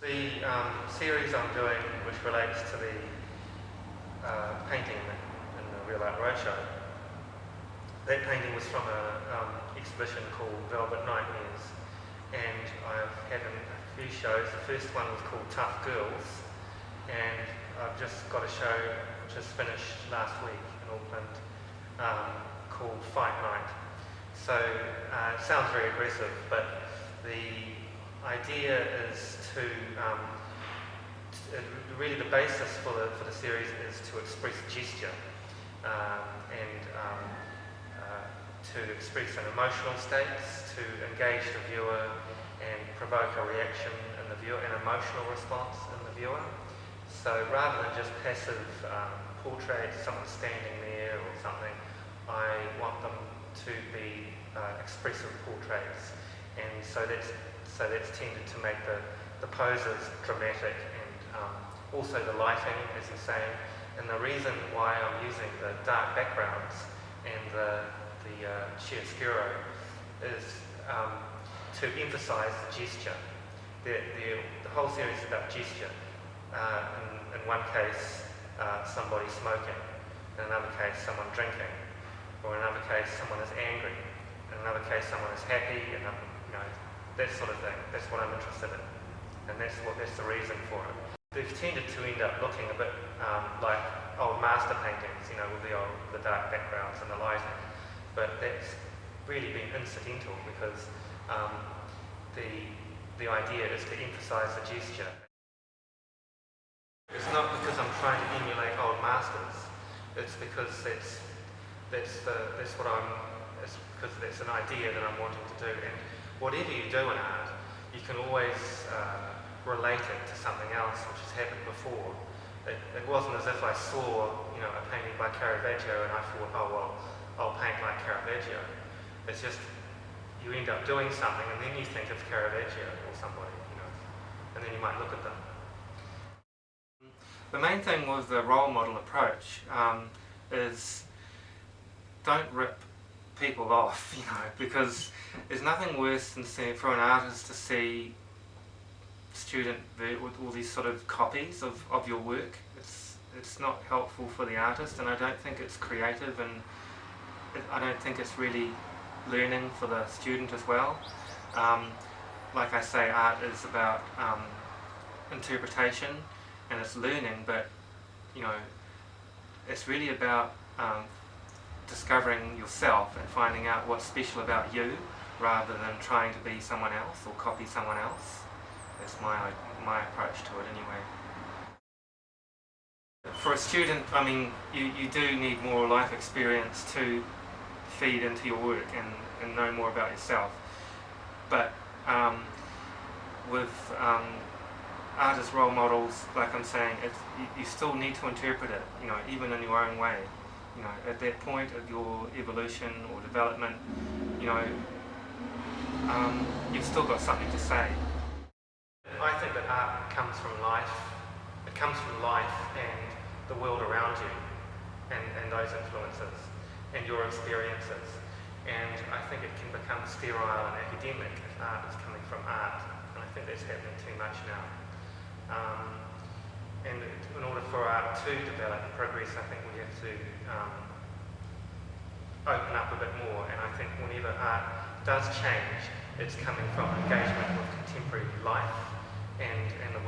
The series I'm doing, which relates to the painting in the Real Art Roadshow, that painting was from an exhibition called Velvet Nightmares, and I've had a few shows. The first one was called Tough Girls, and I've just got a show which is finished last week in Auckland called Fight Night. So it sounds very aggressive, but the idea is to really the basis for the series is to express gesture and to express an emotional states, to engage the viewer and provoke a reaction in the viewer, an emotional response in the viewer. So rather than just passive portraits, someone standing there or something, I want them to be expressive portraits, and so that's tended to make the poses dramatic and also the lighting, as you're saying. And the reason why I'm using the dark backgrounds and the chiaroscuro is to emphasise the gesture. The whole series is about gesture. In one case, somebody smoking. In another case, someone drinking. Or in another case, someone is angry. In another case, someone is happy. And that sort of thing. That's what I'm interested in, and that's the reason for it. They've tended to end up looking a bit like old master paintings, with the dark backgrounds and the lighting. But that's really been incidental because the idea is to emphasise the gesture. It's not because I'm trying to emulate old masters. It's because it's because that's an idea that I'm wanting to do. And whatever you do in art, you can always relate it to something else which has happened before. It wasn't as if I saw, a painting by Caravaggio and I thought, oh well, I'll paint like Caravaggio. It's just you end up doing something and then you think of Caravaggio or somebody, and then you might look at them. The main thing with the role model approach is don't rip people off, because there's nothing worse than for an artist to see student with all these sort of copies of your work. It's not helpful for the artist, and I don't think it's creative, and I don't think it's really learning for the student as well. Like I say, art is about interpretation and it's learning, but it's really about discovering yourself and finding out what's special about you rather than trying to be someone else or copy someone else. That's my approach to it anyway. For a student, you do need more life experience to feed into your work and know more about yourself. But with art as role models, like I'm saying, you still need to interpret it, even in your own way. At that point of your evolution or development, you've still got something to say. I think that art comes from life. It comes from life and the world around you, and those influences, and your experiences. And I think it can become sterile and academic if art is coming from art, and I think that's happening too much now. And in order for art to develop and progress, I think we have to open up a bit more, and I think whenever art does change, it's coming from engagement with contemporary life and the